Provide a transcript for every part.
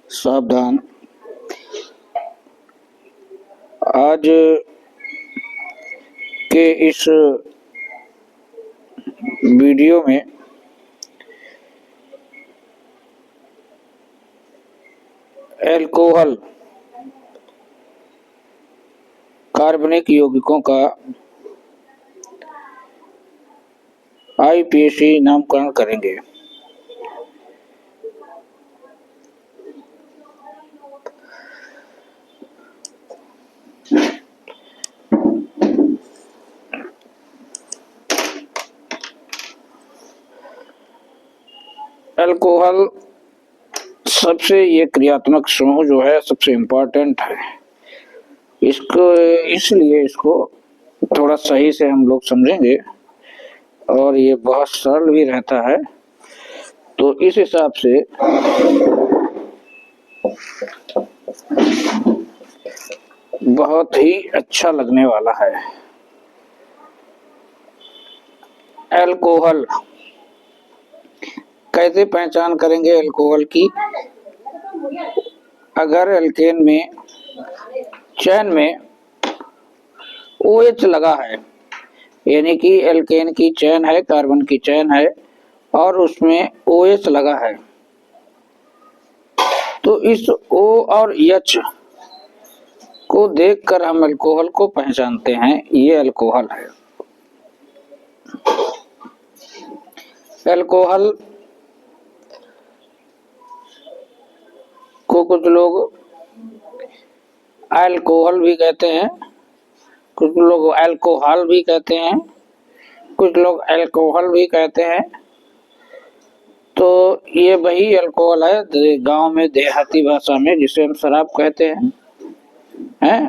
सावधान। आज के इस वीडियो में अल्कोहल कार्बनिक यौगिकों का IUPAC नामकरण करेंगे। अल्कोहल सबसे ये क्रियात्मक समूह जो है सबसे इम्पोर्टेंट है। इसलिए इसको थोड़ा सही से हम लोग समझेंगे और ये बहुत सरल भी रहता है, तो इस हिसाब से बहुत ही अच्छा लगने वाला है। अल्कोहल कैसे पहचान करेंगे अल्कोहल की? अगर एल्केन में चैन में OH लगा है, यानी कि एल्केन की चैन है, कार्बन की चैन है और उसमें OH लगा है, तो इस O और H को देखकर हम अल्कोहल को पहचानते हैं, ये अल्कोहल है। अल्कोहल को कुछ लोग अल्कोहल भी कहते हैं, कुछ लोग अल्कोहल भी कहते हैं, कुछ लोग अल्कोहल भी कहते हैं। तो ये वही अल्कोहल है गांव में देहाती भाषा में जिसे हम शराब कहते हैं।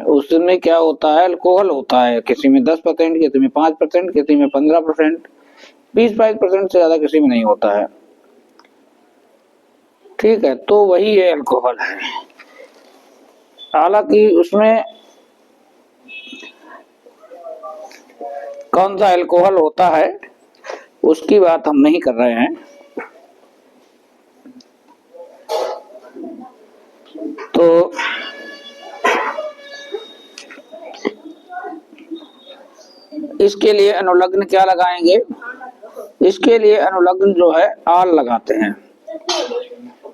उसमें क्या होता है? अल्कोहल होता है, किसी में 10%, किसी में 5%, किसी में 15%, 25% से ज्यादा किसी में नहीं होता है। ठीक है, तो वही ये अल्कोहल है। हालांकि उसमें कौन सा अल्कोहल होता है उसकी बात हम नहीं कर रहे हैं। तो इसके लिए अनुलग्न क्या लगाएंगे? इसके लिए अनुलग्न जो है आल लगाते हैं।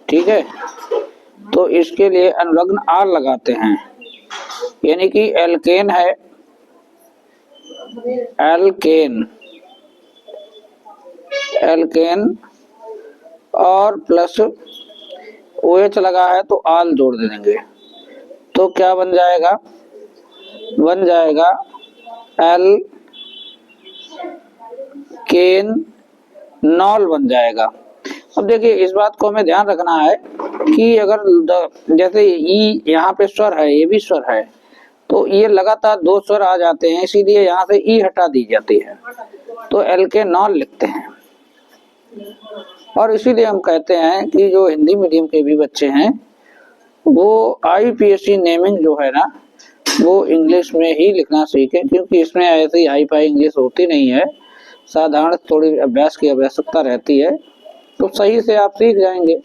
ठीक है, तो इसके लिए अनुलग्न आल लगाते हैं, यानी कि एल्केन है, एल्केन और प्लस OH लगा है तो आल जोड़ देंगे, तो क्या बन जाएगा? बन जाएगा एल्केनॉल बन जाएगा। अब देखिए, इस बात को हमें ध्यान रखना है कि अगर जैसे ई यहाँ पे स्वर है, ये भी स्वर है, तो ये लगातार दो स्वर आ जाते हैं, इसीलिए यहाँ से ई हटा दी जाती है, तो एल्केनॉल लिखते हैं। और इसीलिए हम कहते हैं कि जो हिंदी मीडियम के भी बच्चे हैं वो IUPAC नेमिंग जो है ना वो इंग्लिश में ही लिखना सीखें, क्योंकि इसमें ऐसी हाई फाई इंग्लिश होती नहीं है, साधारण थोड़ी अभ्यास की आवश्यकता रहती है, तो सही से आप सीख जाएंगे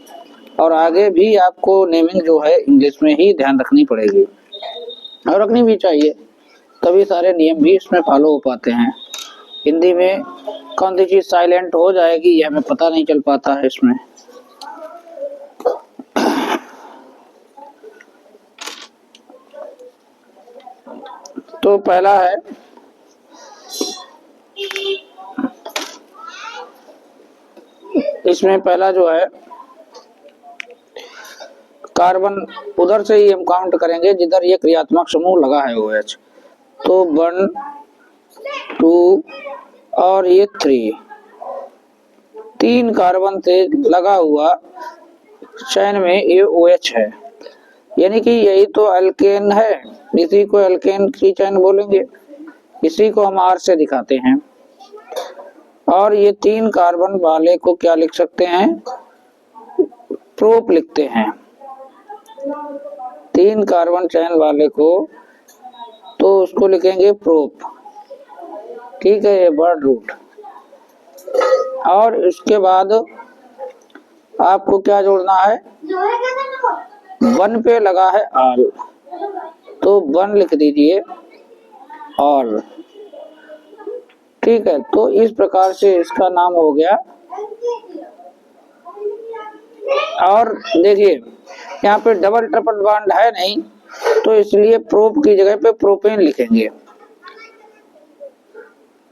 और आगे भी आपको नेमिंग जो है इंग्लिश में ही ध्यान रखनी पड़ेगी और रखनी भी चाहिए, तभी सारे नियम भी इसमें फॉलो हो पाते हैं। हिंदी में कौन सी चीज साइलेंट हो जाएगी ये हमें पता नहीं चल पाता है इसमें। तो पहला है इसमें पहला जो है कार्बन, उधर से ही हम काउंट करेंगे जिधर ये क्रियात्मक समूह लगा है OH, तो 1 2 और ये 3 कार्बन से लगा हुआ चैन में ये OH है, यानी कि यही तो अल्केन है, इसी को अल्केन की चैन बोलेंगे, इसी को हम R से दिखाते हैं। और ये 3 कार्बन वाले को क्या लिख सकते हैं? प्रोप लिखते हैं। 3 कार्बन चैन वाले को तो उसको लिखेंगे प्रोप। ठीक है, ये वर्ड रूट। और इसके बाद आपको क्या जोड़ना है, वन पे लगा है आल, तो वन लिख दीजिए ऑल। ठीक है, तो इस प्रकार से इसका नाम हो गया। और देखिए यहाँ पे डबल ट्रिपल बॉन्ड है नहीं, तो इसलिए प्रोप की जगह पे प्रोपेन लिखेंगे,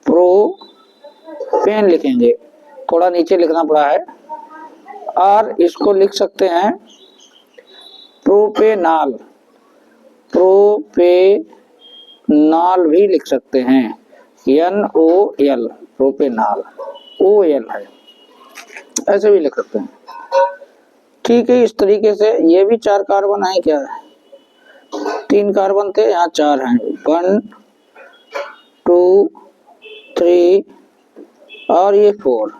प्रोपेन लिखेंगे, थोड़ा नीचे लिखना पड़ा है। और इसको लिख सकते हैं प्रोपेनाल, प्रोपेनाल भी लिख सकते हैं, NOL, प्रोपेनाल, OL है, ऐसे भी लिख सकते हैं। ठीक है, इस तरीके से ये भी 4 कार्बन है, क्या 3 कार्बन थे, यहाँ 4 हैं, 1 2 3 और ये 4।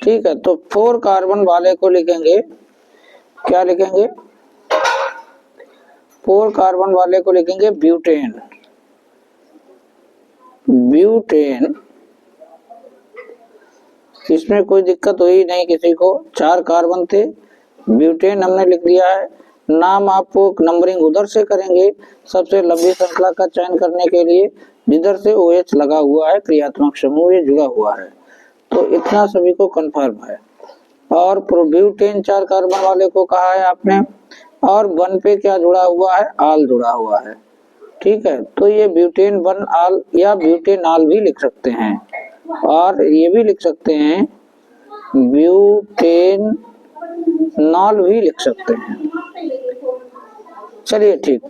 ठीक है, तो 4 कार्बन वाले को लिखेंगे, क्या लिखेंगे, 4 कार्बन वाले को लिखेंगे ब्यूटेन, ब्यूटेन। इसमें कोई दिक्कत हुई नहीं किसी को, 4 कार्बन थे, ब्यूटेन हमने लिख दिया है। नाम आपको नंबरिंग उधर से करेंगे, सबसे लंबी श्रृंखला का चयन करने के लिए जिधर से OH लगा हुआ है, क्रियात्मक समूह ये जुड़ा हुआ है, तो इतना सभी को कंफर्म है। और प्रोब्यूटेन 4 कार्बन वाले को कहा है आपने, और वन पे क्या जुड़ा हुआ है, आल जुड़ा हुआ है। ठीक है, तो ये ब्यूटेन 1 आल या ब्यूटेनाल भी लिख सकते हैं, और ये भी लिख सकते हैं ब्यूटेनॉल भी लिख सकते हैं। चलिए ठीक,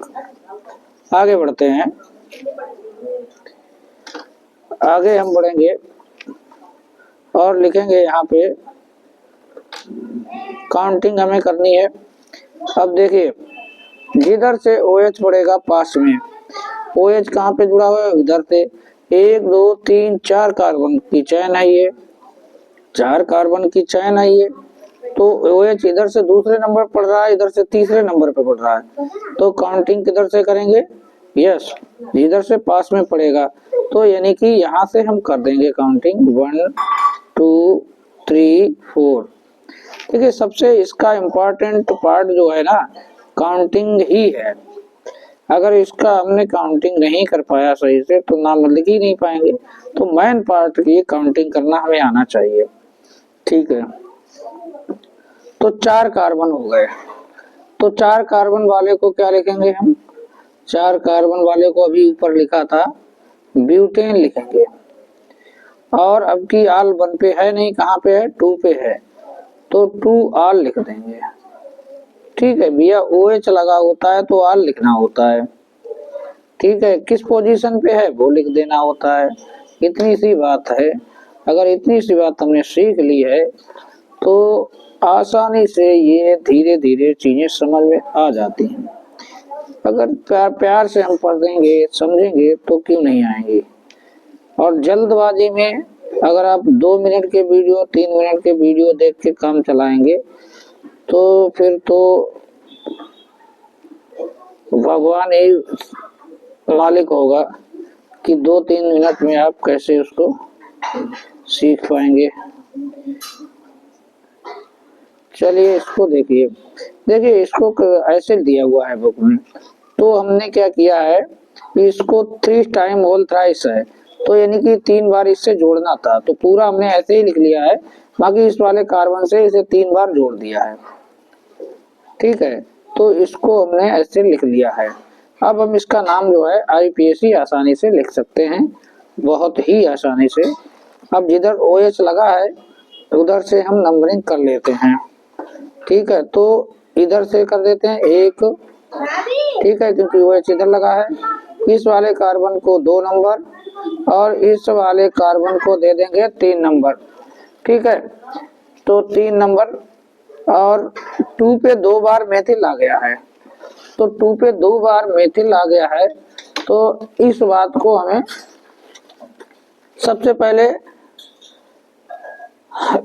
आगे बढ़ते हैं। आगे हम बढ़ेंगे और लिखेंगे यहाँ पे, काउंटिंग हमें करनी है। अब देखिए जिधर से OH पड़ेगा पास में, OH कहाँ पे जुड़ा हुआ है, इधर से 1 2 3 4 कार्बन की चैन है, ये 4 कार्बन की चैन है ये, तो OH इधर से दूसरे नंबर पड़ रहा है, इधर से तीसरे नंबर पे पड़ रहा है, तो काउंटिंग किधर से करेंगे, यस जिधर से पास में पड़ेगा, तो यानी कि यहाँ से हम कर देंगे काउंटिंग 1 2 3 4। देखिए सबसे इसका इम्पोर्टेंट पार्ट जो है ना, काउंटिंग ही है। अगर इसका हमने काउंटिंग नहीं कर पाया सही से तो नाम लिख ही नहीं पाएंगे, तो मेन पार्ट की काउंटिंग करना हमें आना चाहिए। ठीक है, तो 4 कार्बन हो गए, तो 4 कार्बन वाले को क्या लिखेंगे हम, 4 कार्बन वाले को अभी ऊपर लिखा था ब्यूटेन लिखेंगे, और अब की आल 1 पे है नहीं, कहाँ पे है, 2 पे है, तो 2 आल लिख देंगे। ठीक है भैया, OH लगा होता है तो आल लिखना होता है। ठीक है, किस पोजीशन पे है वो लिख देना होता है, इतनी सी बात है। अगर इतनी सी बात हमने सीख ली है तो आसानी से ये धीरे धीरे चीजें समझ में आ जाती हैं। अगर प्यार प्यार से हम पढ़ेंगे समझेंगे तो क्यों नहीं आएंगे। और जल्दबाजी में अगर आप 2 मिनट के वीडियो 3 मिनट के वीडियो देख के काम चलाएंगे तो फिर तो भगवान ही मालिक होगा कि 2-3 मिनट में आप कैसे उसको सीख पाएंगे। चलिए इसको देखिए, देखिए इसको ऐसे दिया हुआ है बुक में, तो हमने क्या किया है, इसको 3 टाइम होल थ्राइस है, तो यानी कि 3 बार इससे जोड़ना था, तो पूरा हमने ऐसे ही लिख लिया है, बाकी इस वाले कार्बन से इसे 3 बार जोड़ दिया है। ठीक है, तो इसको हमने ऐसे लिख लिया है। अब हम इसका नाम जो है IUPAC आसानी से लिख सकते हैं, बहुत ही आसानी से। अब जिधर OH लगा है उधर से हम नंबरिंग कर लेते हैं। ठीक है, तो इधर से कर देते हैं 1, ठीक है, क्योंकि OH इधर लगा है। इस वाले कार्बन को 2 नंबर और इस वाले कार्बन को दे देंगे 3 नंबर। ठीक है, तो 3 नंबर, और 2 पे 2 बार मेथिल आ गया है, तो 2 पे 2 बार मेथिल आ गया है, तो इस बात को हमें सबसे पहले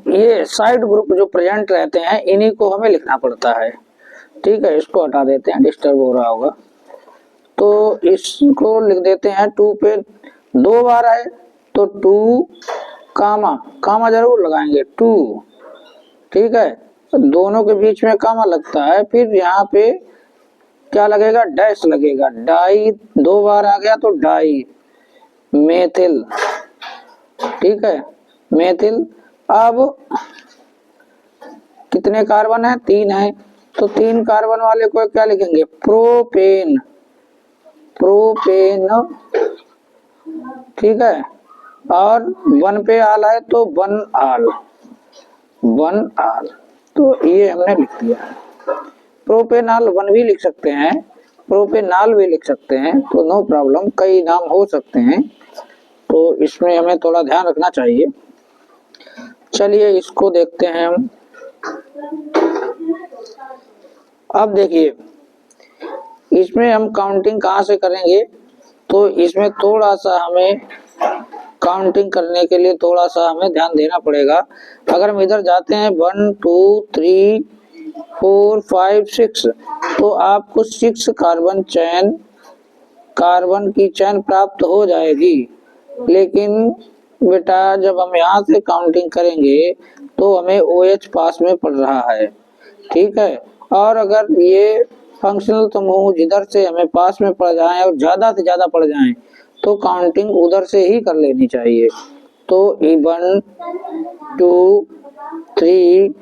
ये साइड ग्रुप जो प्रेजेंट रहते हैं इन्हीं को हमें लिखना पड़ता है। ठीक है, इसको हटा देते हैं, डिस्टर्ब हो रहा होगा, तो इसको लिख देते हैं 2 पे 2 बार है, तो 2 कामा जरूर लगाएंगे 2, ठीक है, तो दोनों के बीच में कॉमा लगता है, फिर यहाँ पे क्या लगेगा, डैश लगेगा, डाई 2 बार आ गया तो डाई मेथिल, ठीक है, मेथिल। अब कितने कार्बन है, 3 है, तो 3 कार्बन वाले को क्या लिखेंगे, प्रोपेन, प्रोपेन, ठीक है। और 1 पे आल है तो 1 आल, 1 आल, तो ये हमने लिख दिया है। प्रोपेनाल 1 भी लिख सकते हैं, प्रोपेनाल भी लिख सकते हैं, तो नो प्रॉब्लम, कई नाम हो सकते हैं, तो इसमें हमें थोड़ा ध्यान रखना चाहिए। चलिए इसको देखते हैं हम। अब देखिए इसमें हम काउंटिंग कहाँ से करेंगे, तो इसमें थोड़ा सा हमें काउंटिंग करने के लिए थोड़ा सा हमें ध्यान देना पड़ेगा। अगर हम इधर जाते हैं 1 2 3 4 5 6, तो आपको 6 कार्बन की चैन प्राप्त हो जाएगी। लेकिन बेटा जब हम यहाँ से काउंटिंग करेंगे तो हमें OH पास में पड़ रहा है, ठीक है। और अगर ये फंक्शनल समूह जिधर से हमें पास में पड़ जाए और ज्यादा से ज्यादा पड़ जाए तो काउंटिंग उधर से ही कर लेनी चाहिए। तो 1 2 3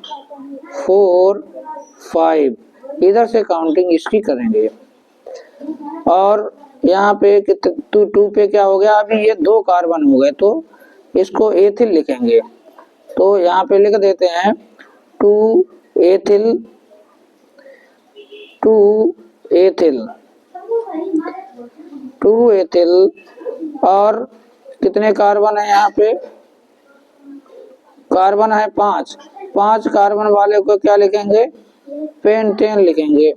4 5 इधर से काउंटिंग इसकी करेंगे। और यहाँ पे 2 पे क्या हो गया, अभी ये 2 कार्बन हो गए तो इसको एथिल लिखेंगे। तो यहाँ पे लिख देते हैं 2 एथिल, 2 एथिल, 2 एथिल। और कितने कार्बन है यहाँ पे, कार्बन है 5, 5 कार्बन वाले को क्या लिखेंगे, पेंटेन लिखेंगे,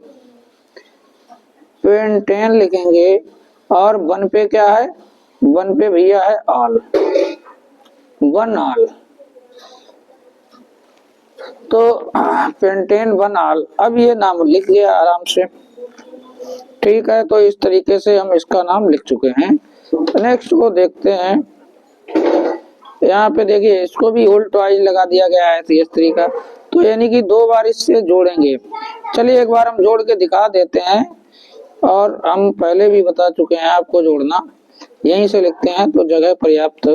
पेंटेन लिखेंगे। और 1 पे क्या है, 1 पे भैया है आल, 1 आल, तो पेंटेन 1 आल। अब ये नाम लिख लिया आराम से, ठीक है। तो इस तरीके से हम इसका नाम लिख चुके हैं। नेक्स्ट को देखते हैं। यहाँ पे देखिए इसको भी उल्ट वाइज लगा दिया गया है CH3 का, तो यानी कि 2 बार इससे जोड़ेंगे। चलिए एक बार हम जोड़ के दिखा देते हैं, और हम पहले भी बता चुके हैं आपको जोड़ना, यहीं से लिखते हैं तो जगह पर्याप्त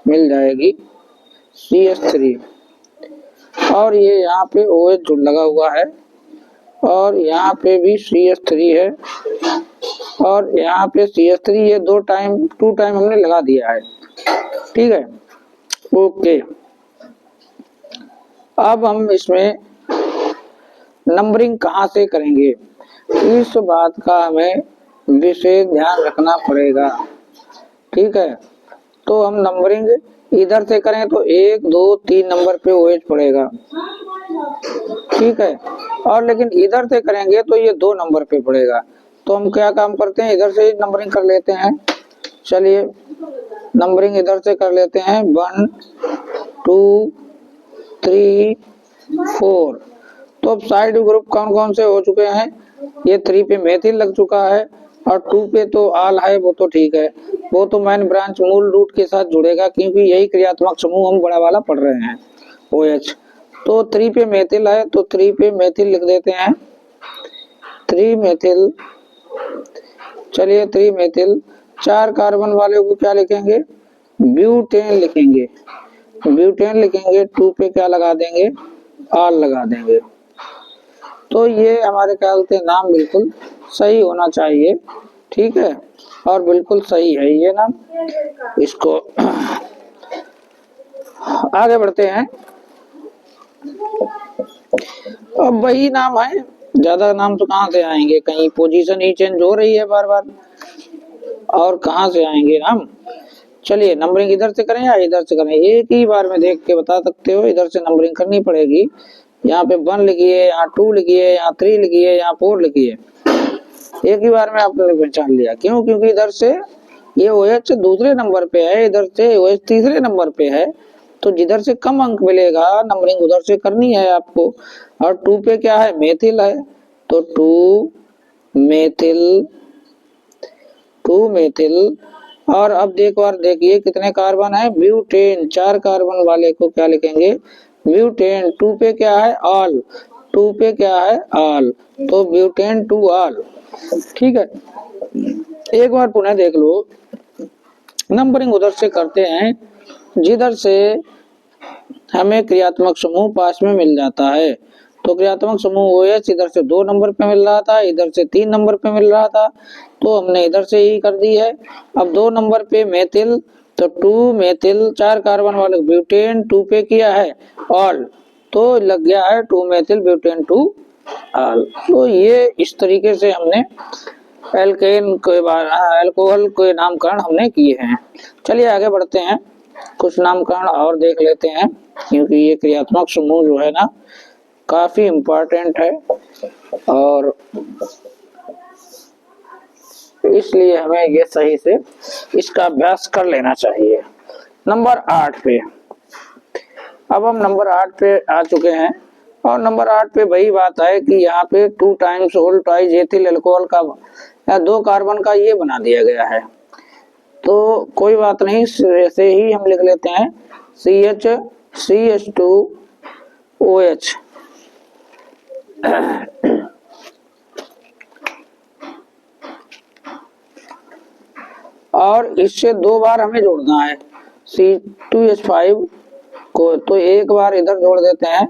मिल जाएगी। CH3 और ये यहाँ पे OH जुड़ लगा हुआ है, और यहाँ पे भी CH3 है, और यहाँ पे CH3 ये 2 टाइम हमने लगा दिया है, ठीक है, ओके। अब हम इसमें नंबरिंग कहाँ से करेंगे, इस बात का हमें विशेष ध्यान रखना पड़ेगा, ठीक है। तो हम नंबरिंग इधर से करें तो 1 2 3 नंबर पे OH पड़ेगा, ठीक है। और लेकिन इधर से करेंगे तो ये 2 नंबर पे पड़ेगा। तो हम क्या काम करते हैं, इधर से नंबरिंग कर लेते हैं। चलिए नंबरिंग इधर से कर लेते हैं, 1 2 3 4। तो अब साइड ग्रुप कौन कौन से हो चुके हैं, ये 3 पे मेथिल लग चुका है, और 2 पे तो आल है, वो तो ठीक है, वो तो मेन ब्रांच मूल रूट के साथ जुड़ेगा, क्योंकि यही क्रियात्मक समूह हम बड़ा वाला पढ़ रहे हैं OH। तो 3 पे मेथिल है, तो 3 पे मेथिल लिख देते हैं, 3 मेथिल। चलिए 3 मेथिल। 4 कार्बन वाले को क्या लिखेंगे, ब्यूटेन लिखेंगे, ब्यूटेन लिखेंगे। 2 पे क्या लगा देंगे, आल लगा देंगे। तो ये हमारे ख्याल से नाम बिल्कुल सही होना चाहिए, ठीक है, और बिल्कुल सही है ये नाम। इसको आगे बढ़ते हैं। अब वही नाम है, ज्यादा नाम तो कहाँ से आएंगे, कहीं पोजीशन ही चेंज हो रही है बार बार, और कहाँ से आएंगे नाम। चलिए नंबरिंग इधर से करें या इधर से करें, एक ही बार में देख के बता सकते हो, इधर से नंबरिंग करनी पड़ेगी। यहाँ पे 1 लिखिए, यहाँ 2 लिखिए, यहाँ 3 लिखिए, यहाँ 4 लिखिए, एक ही बार में आपने पहचान लिया। क्यों, क्योंकि इधर से ये OH दूसरे नंबर पे है, इधर से OH तीसरे नंबर पे है, तो जिधर से कम अंक मिलेगा नंबरिंग उधर से करनी है आपको। और 2 पे क्या है, मेथिल है, तो 2 मेथिल, 2 मेथिल। और अब एक बार देखिए कितने कार्बन है, ब्यूटेन, 4 कार्बन वाले को क्या लिखेंगे, ब्यूटेन। 2 पे क्या है, ऑल, 2 पे क्या है, ऑल, तो ब्यूटेन 2 ऑल। ठीक है, एक बार पुनः देख लो, नंबरिंग उधर से करते हैं जिधर से हमें क्रियात्मक समूह पास में मिल जाता है। तो क्रियात्मक समूह OH इधर से 2 नंबर पे मिल रहा था, इधर से 3 नंबर पे मिल रहा था, तो हमने इधर से ही कर दी है। अब 2 नंबर पे मेथिल, तो 2 मेथिल, 4 कार्बन वाले ब्यूटेन, 2 पे किया है ऑल, तो लग गया है 2 मेथिल ब्यूटेन 2 ऑल। तो ये इस तरीके से हमने एल्केन के अल्कोहल के नामकरण हमने किए हैं। चलिए आगे बढ़ते हैं, कुछ नामकरण और देख लेते हैं, क्योंकि ये क्रियात्मक समूह जो है ना काफी इम्पोर्टेंट है और इसलिए हमें ये सही से इसका अभ्यास कर लेना चाहिए। नंबर 8 पे, अब हम नंबर 8 पे आ चुके हैं और नंबर 8 पे वही बात है कि यहाँ पे 2 times whole twice ethyl alcohol का 2 कार्बन का ये बना दिया गया है, तो कोई बात नहीं, ऐसे ही हम लिख लेते हैं CH2OH। और इससे 2 बार हमें जोड़ना है C2H5 को, तो एक बार इधर जोड़ देते हैं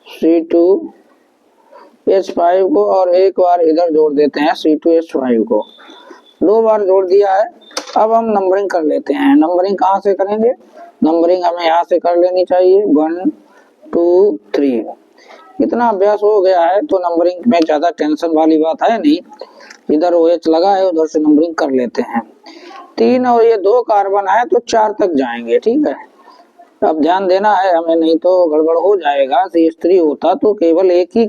C2H5 को और एक बार इधर जोड़ देते हैं C2H5 को, 2 बार जोड़ दिया है। अब हम नंबरिंग कर लेते हैं। नंबरिंग कहाँ से करेंगे, नंबरिंग हमें यहाँ से कर लेनी चाहिए, 1 2 3। इतना अभ्यास हो गया है तो नंबरिंग में ज्यादा टेंशन वाली बात है नहीं, इधर OH लगा है उधर से नंबरिंग कर लेते हैं। 3 और ये 2 कार्बन है तो 4 तक जाएंगे। ठीक है, अब ध्यान देना है हमें, नहीं तो गड़बड़ हो जाएगा। CH3 होता तो केवल एक ही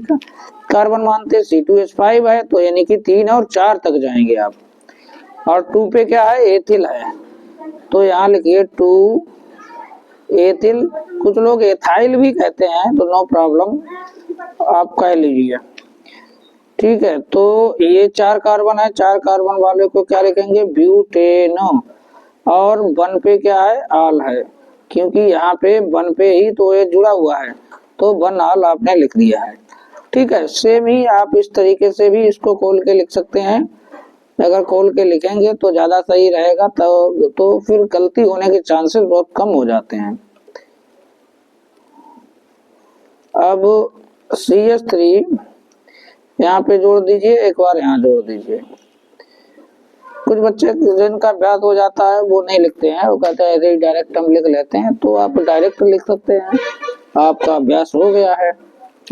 कार्बन मानते, C2H5 है तो यानी कि 3 और 4 तक जाएंगे आप। और 2 पे क्या है, एथिल है, तो यहाँ लिखिए 2 एथिल, कुछ लोग एथाइल भी कहते हैं तो नो प्रॉब्लम, आप कह लीजिए। ठीक है, तो ये 4 कार्बन है, 4 कार्बन वाले को क्या लिखेंगे, ब्यूटेनो। और 1 पे क्या है, आल है, क्योंकि यहाँ पे 1 पे ही तो ये जुड़ा हुआ है, तो 1 आल आपने लिख दिया है। ठीक है, सेम ही आप इस तरीके से भी इसको खोल के लिख सकते हैं, अगर खोल के लिखेंगे तो ज्यादा सही रहेगा, तो फिर गलती होने के चांसेस बहुत कम हो जाते हैं। अब CH3 यहाँ पे जोड़ दीजिए, एक बार यहाँ जोड़ दीजिए। कुछ बच्चे जिनका अभ्यास हो जाता है वो नहीं लिखते हैं, वो कहते हैं ऐसे ही डायरेक्ट हम लिख लेते हैं, तो आप डायरेक्ट लिख सकते हैं, आपका अभ्यास हो गया है।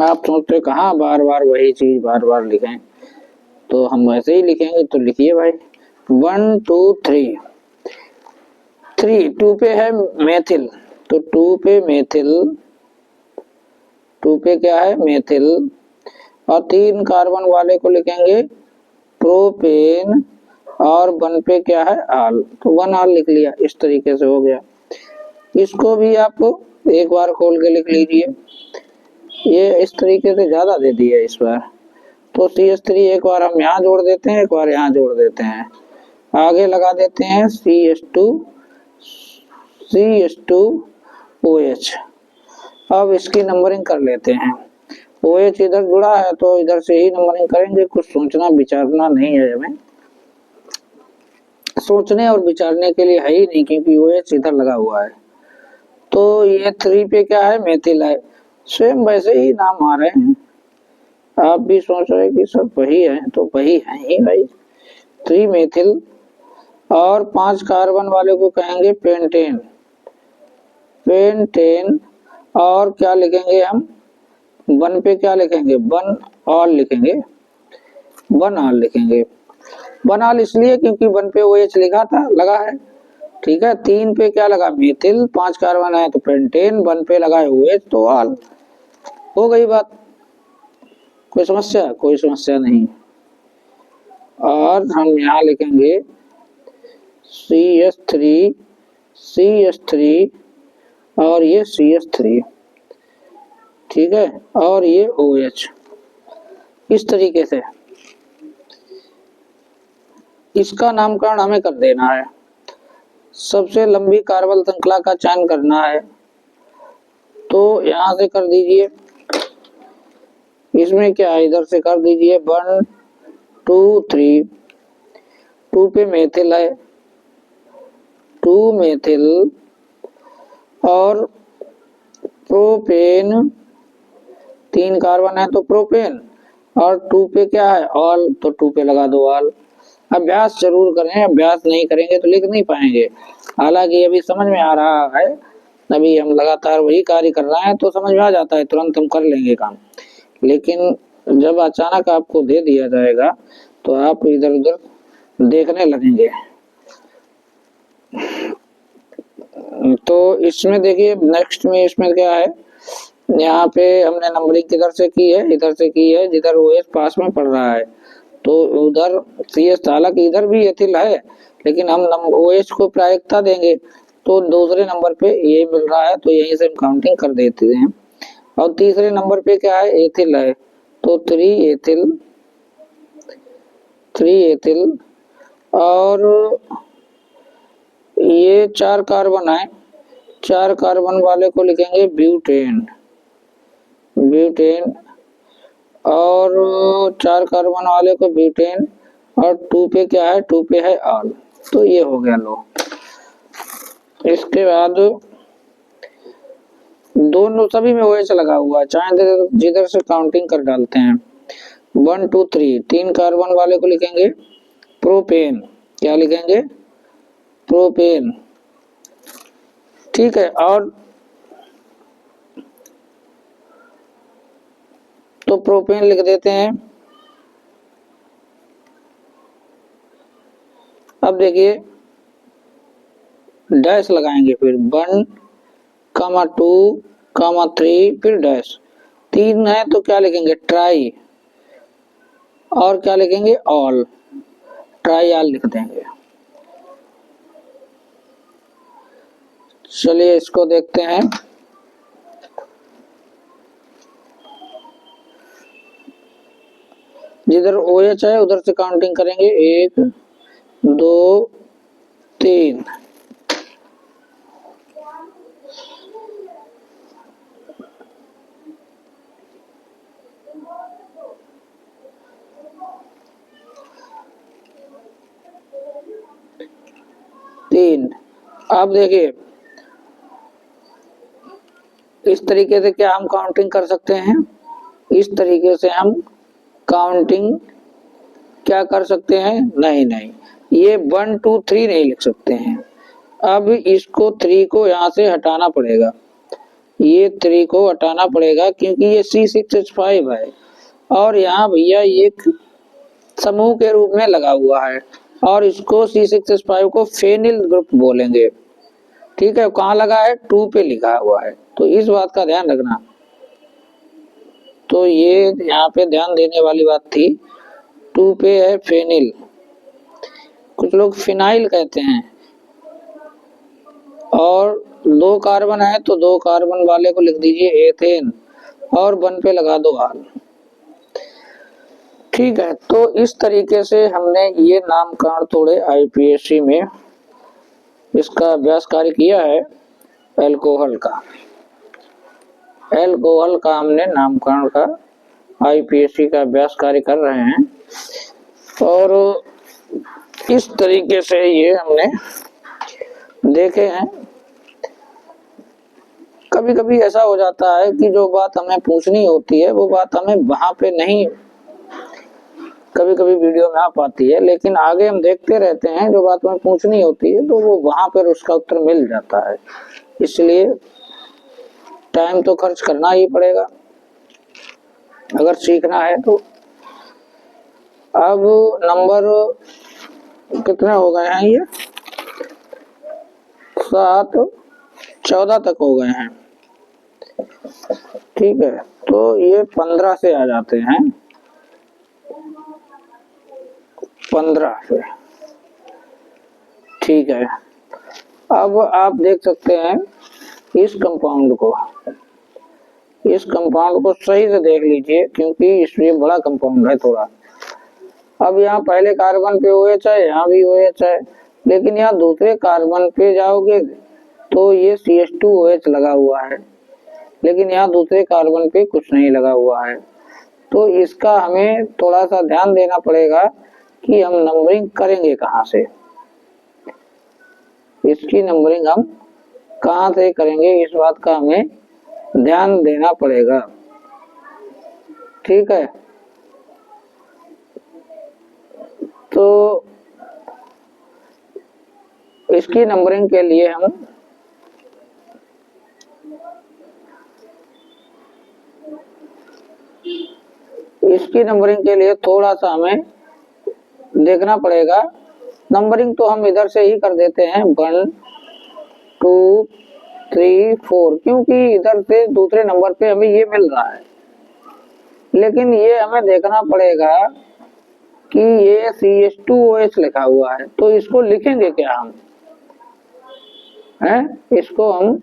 आप सोचते कहाँ बार बार वही चीज बार बार लिखें, तो हम वैसे ही लिखेंगे, तो लिखिए भाई 1 2 3। 2 पे है मेथिल, तो 2 पे मेथिल, 2 पे क्या है, मेथिल, और 3 कार्बन वाले को लिखेंगे प्रोपेन, और 1 पे क्या है, आल, तो 1 आल लिख लिया। इस तरीके से हो गया। इसको भी आपको एक बार खोल के लिख लीजिए, ये इस तरीके से ज्यादा दे दिया इस बार। तो CH3 एक बार हम यहाँ जोड़ देते हैं, एक बार यहाँ जोड़ देते हैं, आगे लगा देते हैं CH2OH। अब इसकी नंबरिंग कर लेते हैं। OH इधर जुड़ा है तो इधर से ही नंबरिंग करेंगे, कुछ सोचना विचारना नहीं है हमें, सोचने और विचारने के लिए है ही नहीं, क्योंकि OH इधर लगा हुआ है। तो ये 3 पे क्या है, मेथिल है, सेम वैसे ही नाम आ रहे हैं, आप भी सोच रहे कि सब वही है, तो वही है ही भाई, 3 मेथिल। और 5 कार्बन वाले को कहेंगे पेंटेन, पेंटेन। और क्या लिखेंगे हम, 1 पे क्या लिखेंगे, 1 ऑल लिखेंगे, 1 ऑल लिखेंगे। 1 ऑल इसलिए क्योंकि 1 पे OH लिखा था, लगा है। ठीक है, 3 पे क्या लगा, मेथिल, 5 कार्बन है तो पेंटेन, 1 पे लगा है OH, तो ऑल हो गई बात। कोई समस्या, कोई समस्या नहीं। और हम यहाँ लिखेंगे CH3 और ये CH3, ठीक है, और ये OH, इस तरीके से इसका नामकरण हमें कर देना है। सबसे लंबी कार्बन श्रृंखला का चयन करना है तो यहां से कर दीजिए। इसमें क्या है, इधर से कर दीजिए 1 2 3। 2 पे मेथिल है, 2 मेथिल, और प्रोपेन 3 कार्बन है तो प्रोपेन, और 2 पे क्या है, ऑल, तो 2 पे लगा दो ऑल। अभ्यास जरूर करें, अभ्यास नहीं करेंगे तो लिख नहीं पाएंगे। हालांकि अभी समझ में आ रहा है, अभी हम लगातार वही कार्य कर रहे हैं तो समझ में आ जाता है, तुरंत हम कर लेंगे काम। लेकिन जब अचानक आपको दे दिया जाएगा तो आप इधर उधर देखने लगेंगे। तो इसमें देखिए नेक्स्ट में इसमें क्या है, यहाँ पे हमने नंबरिंग किधर से की है, इधर से की है, जिधर OH पास में पड़ रहा है तो उधर CH, हालांकि इधर भी एथिल है लेकिन हम OH को प्रायिकता देंगे तो दूसरे नंबर पे ये मिल रहा है तो यहीं से हम काउंटिंग कर देते हैं। और तीसरे नंबर पे क्या है, एथिल है तो 3 एथिल, और ये 4 कार्बन है, 4 कार्बन वाले को लिखेंगे ब्यूटेन, और 4 कार्बन वाले को ब्यूटेन, और 2 पे क्या है, 2 पे है ऑल, तो ये हो गया लो। इसके बाद दोनों सभी में OH लगा हुआ है, चाहे जिधर से काउंटिंग कर डालते हैं। 1 2 3, 3 कार्बन वाले को लिखेंगे प्रोपेन, क्या लिखेंगे, प्रोपेन, ठीक है। और तो प्रोपेन लिख देते हैं। अब देखिए डैश लगाएंगे, फिर 1 2 3, फिर डैश। 3 है तो क्या लिखेंगे, ट्राई, और क्या लिखेंगे, ऑल, ट्राई ऑल लिख देंगे। चलिए इसको देखते हैं। जिधर OH है उधर से काउंटिंग करेंगे, 1 2 3, अब देखिए इस तरीके से क्या हम काउंटिंग कर सकते हैं, इस तरीके से हम काउंटिंग क्या कर सकते हैं, नहीं, ये 1 2 3 नहीं लिख सकते हैं। अब इसको 3 को यहाँ से हटाना पड़ेगा, ये 3 को हटाना पड़ेगा क्योंकि ये C6H5 है और यहाँ भैया एक समूह के रूप में लगा हुआ है और इसको C6H5 को फेनिल ग्रुप बोलेंगे, ठीक है। कहाँ लगा है, 2 पे लिखा हुआ है, तो इस बात का ध्यान रखना। तो ये यहाँ पे ध्यान देने वाली बात थी। 2 पे है फेनिल, कुछ लोग फिनाइल कहते हैं, और 2 कार्बन है तो 2 कार्बन वाले को लिख दीजिए एथेन, और 1 पे लगा दो हाल, ठीक है। तो इस तरीके से हमने ये नामकरण थोड़े IPSC में इसका अभ्यास कार्य किया है। अल्कोहल का हमने नामकरण का IPSC का अभ्यास कार्य कर रहे हैं और इस तरीके से ये हमने देखे हैं। कभी कभी ऐसा हो जाता है कि जो बात हमें पूछनी होती है वो बात हमें वहां पे नहीं कभी कभी वीडियो में आ पाती है, लेकिन आगे हम देखते रहते हैं जो बात हमें पूछनी होती है तो वो वहां पर उसका उत्तर मिल जाता है। इसलिए टाइम तो खर्च करना ही पड़ेगा अगर सीखना है तो। अब नंबर कितने हो गए हैं, ये 7 14 तक हो गए हैं, ठीक है। तो ये 15 से आ जाते हैं, 15 से, ठीक है। अब आप देख सकते हैं इस कंपाउंड को सही से देख लीजिए क्योंकि इसमें बड़ा कंपाउंड है थोड़ा। अब यहाँ पहले कार्बन पे OH है, यहाँ भी OH है, लेकिन यहाँ दूसरे कार्बन पे जाओगे तो ये CH2OH लगा हुआ है, लेकिन यहाँ दूसरे कार्बन पे कुछ नहीं लगा हुआ है। तो इसका हमें थोड़ा सा ध्यान देना पड़ेगा कि हम नंबरिंग करेंगे कहाँ से, इसकी नंबरिंग हम कहाँ से करेंगे, इस बात का हमें ध्यान देना पड़ेगा। ठीक है, तो इसकी नंबरिंग के लिए थोड़ा सा हमें देखना पड़ेगा। नंबरिंग तो हम इधर से ही कर देते हैं 1 2 3 4, क्योंकि इधर से दूसरे नंबर पे हमें ये मिल रहा है, लेकिन ये हमें देखना पड़ेगा कि ये CH2OH लिखा हुआ है, तो इसको लिखेंगे क्या हम, हैं इसको हम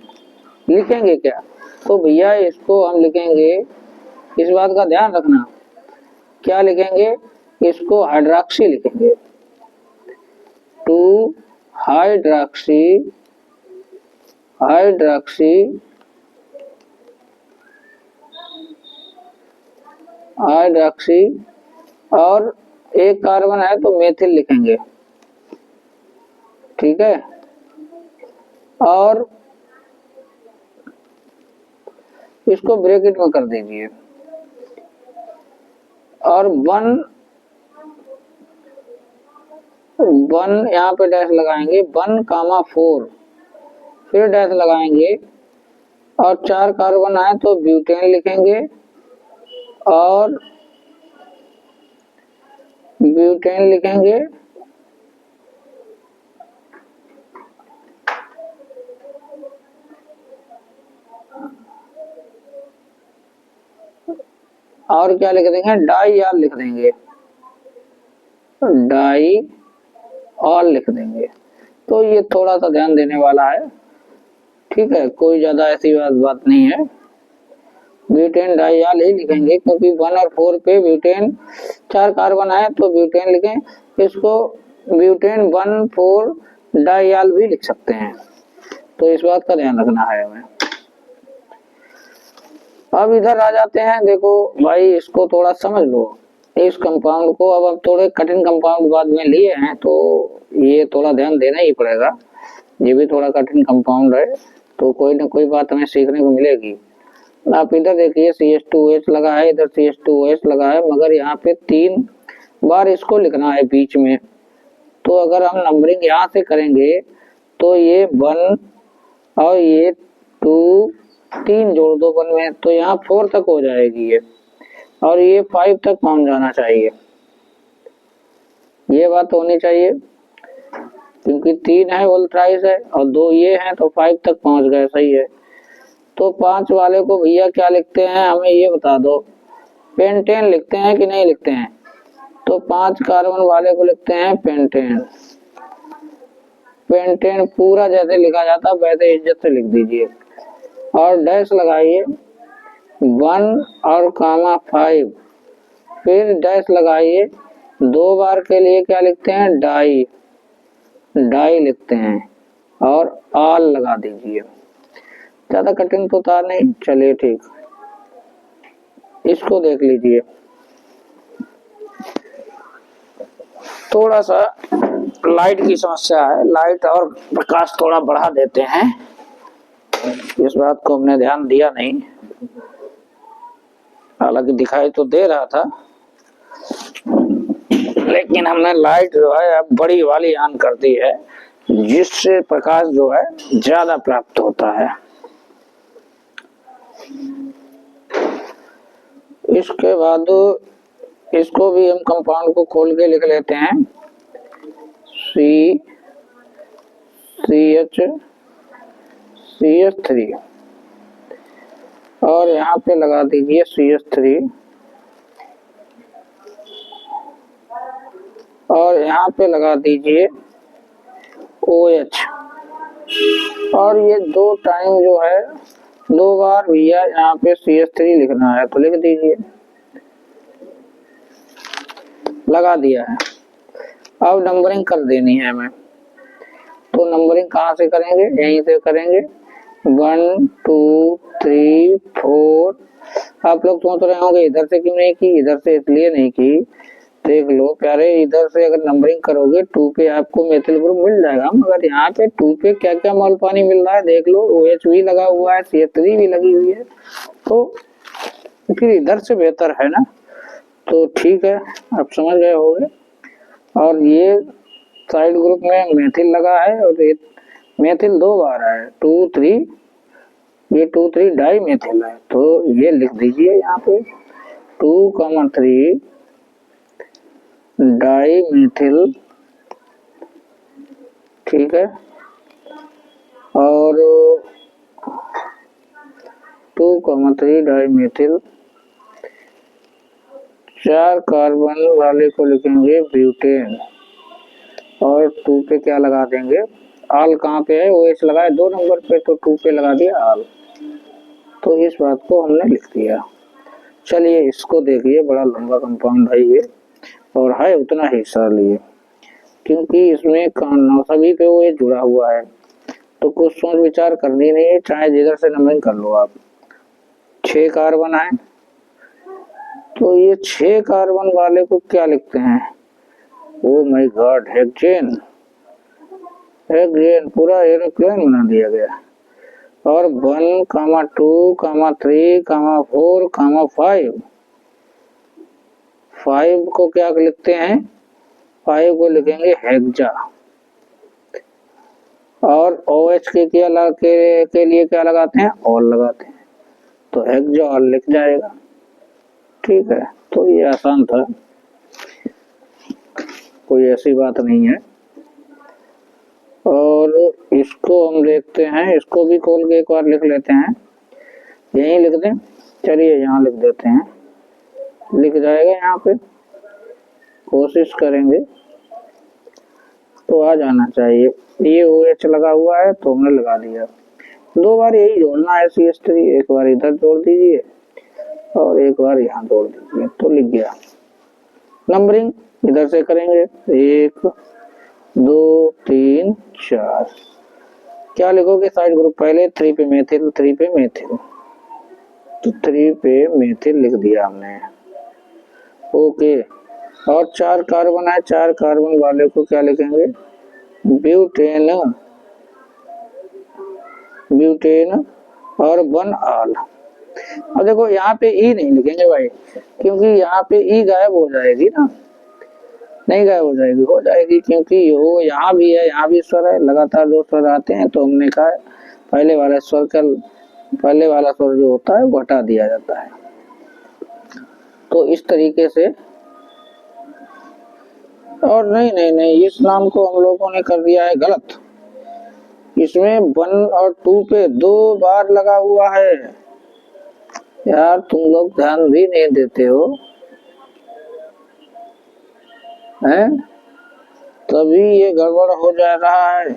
लिखेंगे क्या? तो भैया इसको हम लिखेंगे, इस बात का ध्यान रखना, क्या लिखेंगे, इसको हाइड्रॉक्सी लिखेंगे, 2 हाइड्रॉक्सी और एक कार्बन है तो मेथिल लिखेंगे। ठीक है, और इसको ब्रैकेट में कर दीजिए, और 1 यहाँ पे डैश लगाएंगे, 1,4 फिर डैश लगाएंगे, और 4 कार्बन आए तो ब्यूटेन लिखेंगे, और ब्यूटेन लिखेंगे, और क्या लिख देंगे, डाई-ऑल लिख देंगे, डाई-ऑल लिख देंगे। तो ये थोड़ा सा ध्यान देने वाला है। ठीक है, कोई ज्यादा ऐसी बात नहीं है, ब्यूटेन डाई-ऑल ही लिखेंगे, क्योंकि 1 और 4 पे ब्यूटेन 4 कार्बन आए तो ब्यूटेन लिखें, इसको ब्यूटेन 1,4 डाई-ऑल भी लिख सकते हैं। तो इस बात का ध्यान रखना है हमें। अब इधर आ जाते हैं, देखो भाई इसको थोड़ा समझ लो, इस कंपाउंड को। अब थोड़े कठिन कंपाउंड बाद में लिए हैं तो ये थोड़ा ध्यान देना ही पड़ेगा, ये भी थोड़ा कठिन कंपाउंड है, तो कोई ना कोई बात हमें सीखने को मिलेगी। आप इधर देखिए CH2OH लगा है, इधर CH2OH लगा है, मगर यहाँ पे 3 बार इसको लिखना है बीच में। तो अगर हम नंबरिंग यहाँ से करेंगे तो ये 1 और ये 2, 3 जोड़ दो 1 में, तो यहाँ 4 तक हो जाएगी ये, और ये 5 तक पहुंच जाना चाहिए, ये बात होनी चाहिए, क्योंकि 3 है वोल्ट्राइस है और 2 ये हैं तो 5 तक पहुंच गए, सही है। तो 5 वाले को भैया क्या लिखते हैं, हमें ये बता दो, पेंटेन लिखते हैं कि नहीं लिखते हैं? तो 5 कार्बन वाले को लिखते हैं पेंटेन। पेंटेन पूरा जैसे लिखा जाता है वैसे इज्जत से लिख दीजिए, और डैश लगाइए 1 और 5, फिर डैश लगाइए, 2 बार के लिए क्या लिखते हैं, डाई लिखते हैं, और ऑल लगा दीजिए। ज्यादा कठिन तो था नहीं, चलिए ठीक। इसको देख लीजिए, थोड़ा सा लाइट की समस्या है, लाइट और प्रकाश थोड़ा बढ़ा देते हैं, इस बात को हमने ध्यान दिया नहीं, हालांकि दिखाई तो दे रहा था, लेकिन हमने लाइट जो है अब बड़ी वाली ऑन कर दी है, जिससे प्रकाश जो है ज्यादा प्राप्त होता है। इसके बाद इसको भी हम कंपाउंड को खोल के लिख लेते हैं, CH3 और यहाँ पे लगा दीजिए CH3, और यहाँ पे लगा दीजिए OH, और ये 2 टाइम जो है 2 बार भैया यहाँ पे CH3 लिखना है, तो लिख दीजिए, लगा दिया है। अब नंबरिंग कर देनी है हमें, तो नंबरिंग कहाँ से करेंगे, यहीं से करेंगे 1 2 3 4। आप लोग सोच रहे होंगे इधर से क्यों नहीं की, इधर से इसलिए नहीं की, देख लो प्यारे, इधर से अगर नंबरिंग करोगे 2 पे आपको मेथिल ग्रुप मिल जाएगा, मगर यहाँ पे 2 पे क्या क्या मॉल पानी मिल रहा है देख लो, OH भी लगा हुआ है, CH3 भी लगी हुई है, तो फिर इधर से बेहतर है ना। तो ठीक है, आप समझ गए होंगे। और ये साइड ग्रुप में मेथिल लगा है और ये मेथिल 2 बार है, 2 3, ये 2 3 डाई मेथिल है, तो ये लिख दीजिए यहाँ पे 2 3 डाई मेथिल, ठीक है। और 2 3 डाई मेथिल, 4 कार्बन वाले को लिखेंगे ब्यूटेन, और 2 पे क्या लगा देंगे, आल कहाँ पे है, OH लगा है 2 नंबर पे, तो 2 पे लगा दिया आल, तो इस बात को हमने लिख दिया। चलिए इसको देखिए, बड़ा लंबा कंपाउंड है ये, और है उतना ही सरल, क्योंकि इसमें सभी पे वो जुड़ा हुआ है, तो कुछ सोच विचार करनी नहीं है, चाहे जिधर से नंबरिंग कर लो आप। 6 कार्बन है, तो ये 6 कार्बन वाले को क्या लिखते हैं, oh my God, hexane, hexane पूरा एरोप्लेन बना दिया गया। और 1 2 3 4 5, 5 को क्या लिखते हैं, 5 को लिखेंगे हेक्सा, और OH के लिए क्या लगाते हैं, ऑल लगाते हैं, तो हेक्सा ऑल लिख जाएगा, ठीक है। तो ये आसान था, कोई ऐसी बात नहीं है। और इसको हम देखते हैं, इसको भी खोल के एक बार लिख लेते हैं, यहीं लिख दें, चलिए यहाँ लिख देते हैं, लिख जाएगा यहाँ पे, कोशिश करेंगे तो आ जाना चाहिए। ये OH लगा हुआ है तो हमने लगा दिया, 2 बार यही जोड़ना है CH3, एक बार इधर जोड़ दीजिए और एक बार यहाँ जोड़ दीजिए, तो लिख गया। नंबरिंग इधर से करेंगे, 1 2 3 4, क्या लिखोगे साइड ग्रुप, पहले 3 पे मेथिल, 3 पे मेथिल, तो 3 पे मेथिल लिख दिया हमने, ओके। और 4 कार्बन है, 4 कार्बन वाले को क्या लिखेंगे, ब्यूटेन, ब्यूटेन, और 1 आल। अब देखो यहाँ पे ई नहीं लिखेंगे भाई, क्योंकि यहाँ पे ई गायब हो जाएगी ना, नहीं गायब हो जाएगी, हो जाएगी, क्योंकि वो यहाँ भी है, यहाँ भी स्वर है, लगातार 2 स्वर आते हैं, तो हमने कहा पहले वाला स्वर जो होता है वो हटा दिया जाता है। तो इस तरीके से, और नहीं, इस नाम को हम लोगों ने कर दिया है गलत, इसमें 1 और 2 पे 2 बार लगा हुआ है, यार तुम लोग ध्यान भी नहीं देते हो, हैं? तभी ये गड़बड़ हो जा रहा है,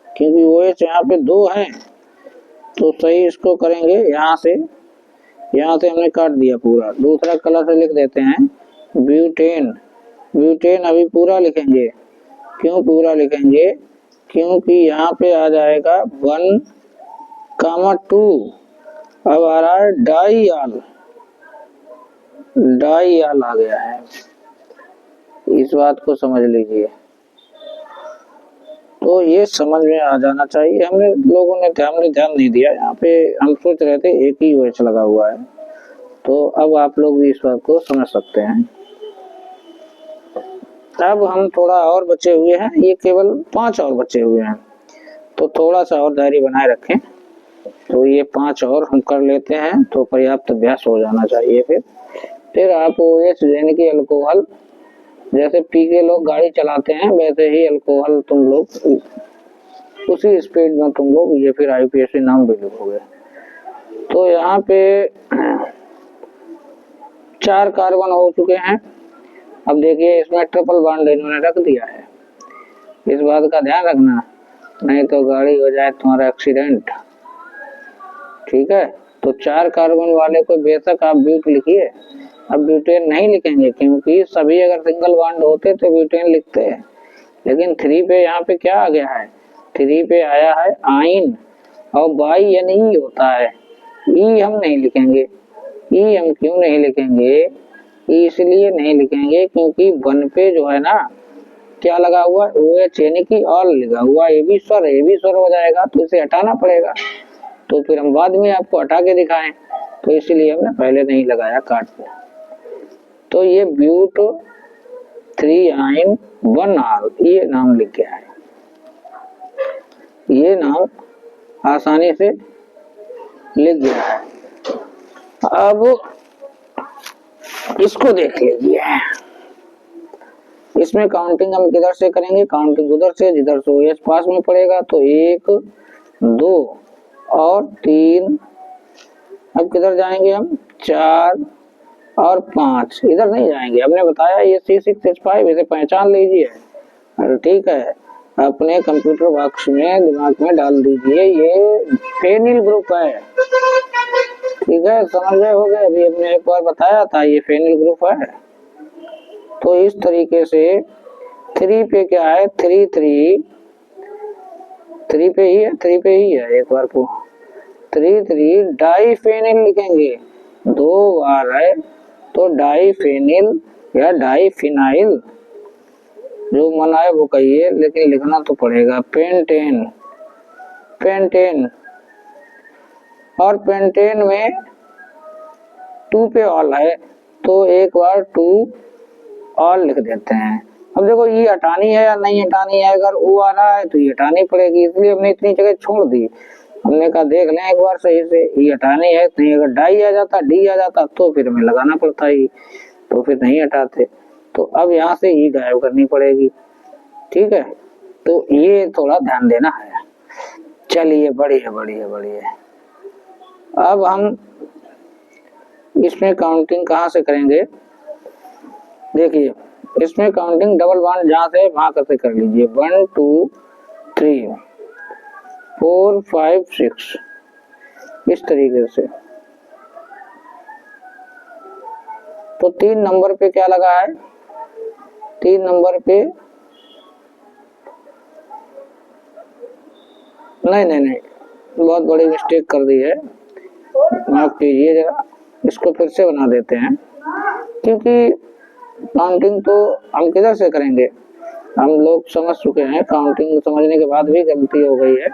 क्योंकि OH यहाँ पे 2 हैं, तो सही इसको करेंगे, यहाँ से हमने काट दिया पूरा, दूसरा कलर से लिख देते हैं ब्यूटेन, ब्यूटेन अभी पूरा लिखेंगे, क्यों पूरा लिखेंगे, क्योंकि यहाँ पे आ जाएगा 1 2, अब आ रहा है डाई आल, डाई आल आ गया है, इस बात को समझ लीजिए। तो ये समझ में आ जाना चाहिए, हमने लोगों ने ध्यान नहीं दिया, यहाँ पे हम सोच रहे थे एक ही OH लगा हुआ है, तो अब आप लोग भी इस बात को समझ सकते हैं। अब हम थोड़ा और बचे हुए हैं, ये केवल 5 और बचे हुए हैं, तो थोड़ा सा और धैर्य बनाए रखें, तो ये 5 और हम कर लेते हैं, तो पर्याप्त अभ्यास हो जाना चाहिए। फिर आप OH यानी कि अल्कोहल, जैसे पी के लोग गाड़ी चलाते हैं वैसे ही अल्कोहल तुम लोग उसी स्पीड में तुम लोग ये फिर IUPAC नाम भी लिखोगे। तो यहाँ पे 4 कार्बन हो चुके हैं, अब देखिए इसमें ट्रिपल बॉन्ड इन्होंने रख दिया है, इस बात का ध्यान रखना, नहीं तो गाड़ी हो जाए तुम्हारा एक्सीडेंट, ठीक है। तो 4 कार्बन वाले को बेशक आप ब्यूट लिखिए, अब ब्यूटेन नहीं लिखेंगे, क्योंकि सभी अगर सिंगल बॉन्ड होते तो ब्यूटेन लिखते हैं, लेकिन 3 पे यहाँ पे क्या आ गया है, 3 पे आया है आइन, और बाई यानी ई होता है, ई हम नहीं लिखेंगे। ई हम क्यों नहीं लिखेंगे? ई इसलिए नहीं लिखेंगे क्योंकि 1 पे जो है ना क्या लगा हुआ है, ओ एच यानी कि ऑल लगा हुआ, ये भी स्वर हो जाएगा, तो इसे हटाना पड़ेगा। तो फिर हम बाद में आपको हटा के दिखाएं, तो इसलिए हमने पहले नहीं लगाया काट पे। तो ये ब्यूट 3 आइन 1 आल, ये नाम लिख गया है। ये नाम आसानी से लिख गया है। अब इसको देख लीजिए, इसमें काउंटिंग हम किधर से करेंगे? काउंटिंग उधर से जिधर से OH पास में पड़ेगा, तो 1 2 और 3। अब किधर जाएंगे हम? 4 और 5, इधर नहीं जाएंगे। हमने बताया ये C6H5, इसे पहचान लीजिए। ठीक है, अपने कंप्यूटर बॉक्स में दिमाग में डाल दीजिए, ये फेनिल ग्रुप है। ठीक है, समझ गए होंगे, अभी हमने एक बार बताया था ये फेनिल ग्रुप है। तो इस तरीके से 3 पे क्या है? 3 पे ही है, 3 पे ही है। एक बार को 3 डाइफेनिल लिखेंगे, 2 बार है तो डाइफेनिल या डाइफिनाइल, जो मन आए वो कहिए, लेकिन लिखना तो पड़ेगा। पेंटेन, और पेंटेन में 2 पे ऑल है, तो एक बार 2 ऑल लिख देते हैं। अब देखो ये हटानी है या नहीं हटानी है, अगर ओ आ रहा है तो ये हटानी पड़ेगी, इसलिए हमने इतनी जगह छोड़ दी। हमने कहा देख लें एक बार सही से, ये हटानी है नहीं, अगर डाई आ जाता, डी आ जाता तो फिर हमें लगाना पड़ता ही, तो फिर नहीं हटाते। तो अब यहाँ से ई गायब करनी पड़ेगी। ठीक है, तो ये थोड़ा ध्यान देना है। चलिए बढ़िया। अब हम इसमें काउंटिंग कहाँ से करेंगे? देखिए, इसमें काउंटिंग डबल बॉन्ड जहाँ से वहां करके कर लीजिए। 1 2 3 4 5 6, इस तरीके से। तो 3 नंबर पे क्या लगा है? 3 नंबर पे नहीं, बहुत बड़ी मिस्टेक कर दी है, माफ कीजिए जरा। इसको फिर से बना देते हैं, क्योंकि काउंटिंग तो हम किधर से करेंगे? हम लोग समझ चुके हैं, काउंटिंग समझने के बाद भी गलती हो गई है।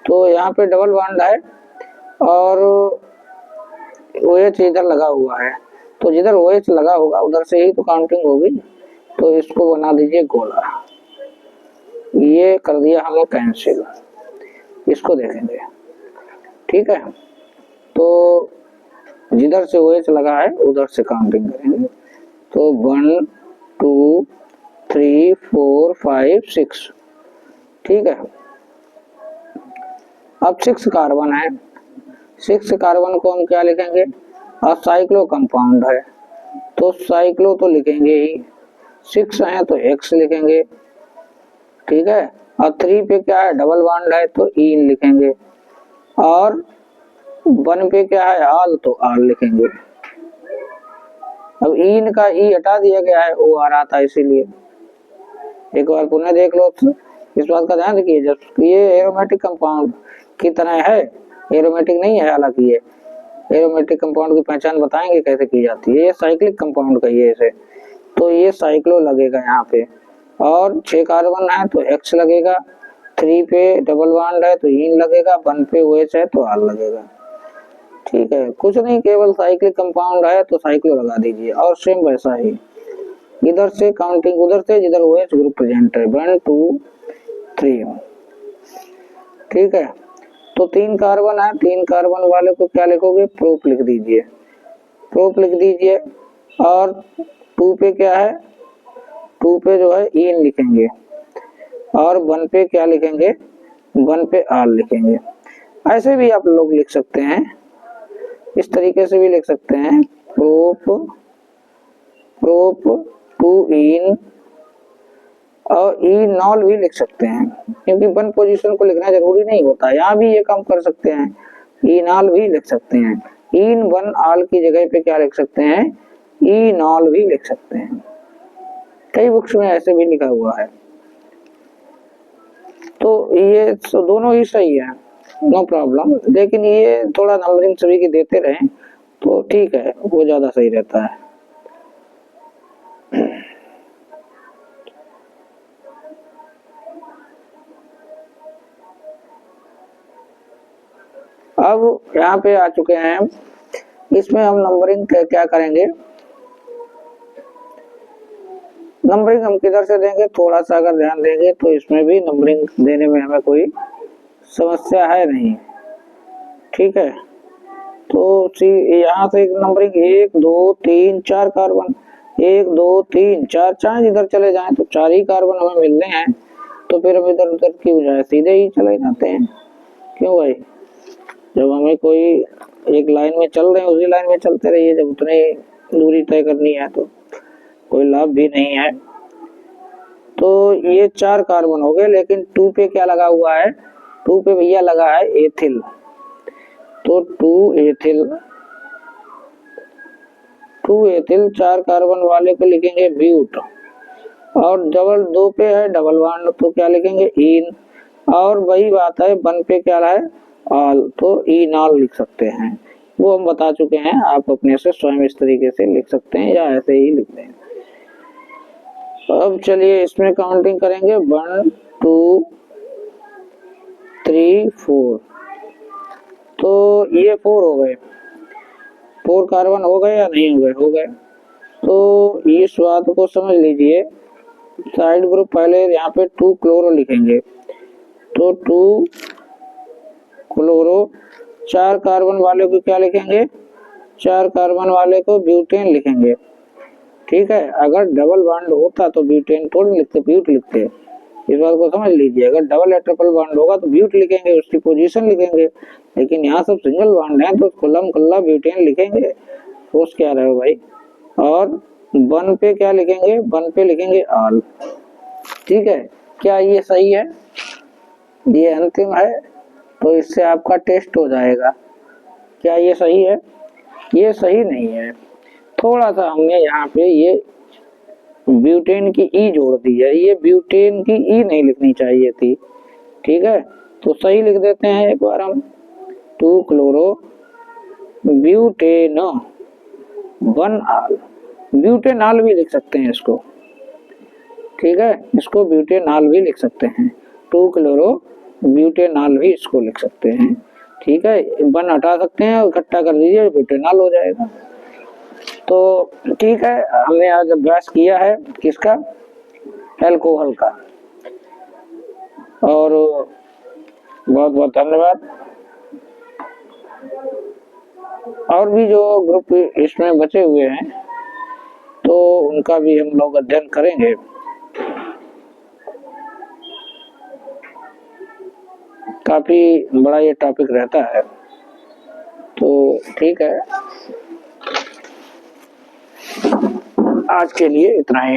तो यहाँ पे डबल बॉन्ड है और OH इधर लगा हुआ है, तो जिधर OH लगा होगा उधर से ही तो काउंटिंग होगी। तो इसको बना दीजिए गोला, ये कर दिया हमने कैंसिल। इसको देखेंगे, ठीक है। तो जिधर से OH लगा है उधर से काउंटिंग करेंगे। तो 1 2 3 4 5 6, ठीक है। अब 6 कार्बन है, 6 कार्बन को हम क्या लिखेंगे? और साइक्लो कंपाउंड है, तो साइक्लो तो लिखेंगे ही, 6 है तो X लिखेंगे, ठीक है। और 3 पे क्या है? डबल बॉन्ड है तो इन लिखेंगे, और 1 पे क्या है? आल, तो आल लिखेंगे। अब इन का ई हटा दिया गया है, ओ आ रहा था इसीलिए। एक बार पुनः देख लो, इस बात का ध्यान रखिए, जब ये एरोमेटिक कंपाउंड की तरह है, एरोमेटिक नहीं है, हालांकि ये एरोमेटिक कंपाउंड की पहचान बताएंगे कैसे की जाती है। ये साइक्लिक कंपाउंड कहिए इसे, तो ये साइक्लो लगेगा यहाँ पे, और 6 कार्बन है तो X लगेगा, 3 पे डबल बॉन्ड है तो इन लगेगा, 1 पे OH है तो आल लगेगा, ठीक है। कुछ नहीं, केवल साइक्लिक कंपाउंड है तो साइक्लो लगा दीजिए। और सेम वैसा ही इधर से काउंटिंग उधर से जिधर OH ग्रुप प्रेजेंट है, 1 2 3, ठीक है। तो 3 कार्बन है, 3 कार्बन वाले को क्या लिखोगे? प्रोप लिख दीजिए, प्रोप लिख दीजिए। और 2 पे क्या है? 2 पे जो है इन लिखेंगे, और 1 पे क्या लिखेंगे? 1 पे आल लिखेंगे। ऐसे भी आप लोग लिख सकते हैं, इस तरीके से भी लिख सकते हैं, प्रोप 2 इन, और ई नॉल भी लिख सकते हैं, क्योंकि 1 पोजीशन को लिखना जरूरी नहीं होता। यहाँ भी ये काम कर सकते हैं, ई नॉल भी लिख सकते हैं। इन 1 आल की जगह पे क्या लिख सकते हैं? ई नॉल भी लिख सकते हैं, कई बुक्स में ऐसे भी लिखा हुआ है, तो ये दोनों ही सही है, नो प्रॉब्लम, लेकिन ये थोड़ा नंबरिंग सभी की देते रहें तो ठीक है, वो ज्यादा सही रहता है। अब यहाँ पे आ चुके हैं, इसमें हम नंबरिंग क्या करेंगे, नंबरिंग हम किधर से देंगे, थोड़ा सा अगर ध्यान देंगे तो इसमें भी नंबरिंग देने में हमें कोई समस्या है नहीं, ठीक है। तो यहाँ से नंबरिंग 1 2 3 4 कार्बन, 1 2 3 4, चाहे इधर चले जाएं तो 4 ही कार्बन हमें मिलने हैं, तो फिर हम इधर उधर की बजाय सीधे ही चले जाते हैं। क्यों भाई, जब हमें कोई एक लाइन में चल रहे हैं उसी लाइन में चलते रहिए, जब उतनी दूरी तय करनी है तो कोई लाभ भी नहीं है। तो ये 4 कार्बन हो गए, लेकिन 2 पे क्या लगा हुआ है, 2 पे भैया लगा है एथिल, तो 2 एथिल 4 कार्बन वाले को लिखेंगे ब्यूट, और डबल 2 पे है डबल बॉन्ड तो क्या लिखेंगे इन, और वही बात है 1 पे क्या है ऑल, तो इनॉल लिख सकते हैं। वो हम बता चुके हैं, आप अपने से स्वयं इस तरीके से लिख सकते हैं या ऐसे ही लिख दें। अब चलिए इसमें काउंटिंग करेंगे, 1 2 3 4, तो ये 4 हो गए, 4 कार्बन हो गए या नहीं हो गए, हो गए। तो इस बात को समझ लीजिए, साइड ग्रुप पहले यहाँ पे 2 क्लोरो लिखेंगे, तो 2 क्लोरो, 4 कार्बन वाले को क्या लिखेंगे, 4 कार्बन वाले को ब्यूटेन लिखेंगे, ठीक है। अगर डबल बॉन्ड होता तो ब्यूटेन थोड़ी लिखते, ब्यूट लिखते, इस बात को समझ लीजिए। अगर डबल या ट्रिपल बॉन्ड होगा तो ब्यूट लिखेंगे, उसकी पोजीशन लिखेंगे, लेकिन यहाँ सब सिंगल बॉन्ड है तो खुल्लम खुल्ला ब्यूटेन लिखेंगे, सोच क्या रहे हो भाई। और 1 पे क्या लिखेंगे, 1 पे लिखेंगे ऑल, ठीक है। क्या ये सही है, ये अंतिम है, तो इससे आपका टेस्ट हो जाएगा। क्या ये सही है, ये सही नहीं है, थोड़ा सा हमने यहाँ पे ये ब्यूटेन की ई जोड़ दी है, ये ब्यूटेन की ई नहीं लिखनी चाहिए थी, ठीक है। तो सही लिख देते हैं एक बार हम, 2 क्लोरो ब्यूटेन 1 ऑल, ब्यूटेनॉल भी लिख सकते हैं इसको, ठीक है, इसको ब्यूटेनॉल भी लिख सकते हैं, 2 क्लोरो ब्यूटेनॉल भी इसको लिख सकते हैं, ठीक है। 1 हटा सकते हैं, इकट्ठा कर दीजिए, ब्यूटेनॉल हो जाएगा। तो ठीक है, हमने आज अभ्यास किया है किसका, अल्कोहल का, और बहुत बहुत धन्यवाद। और भी जो ग्रुप इसमें बचे हुए हैं तो उनका भी हम लोग अध्ययन करेंगे। काफी बड़ा ये टॉपिक रहता है, तो ठीक है, आज के लिए इतना ही।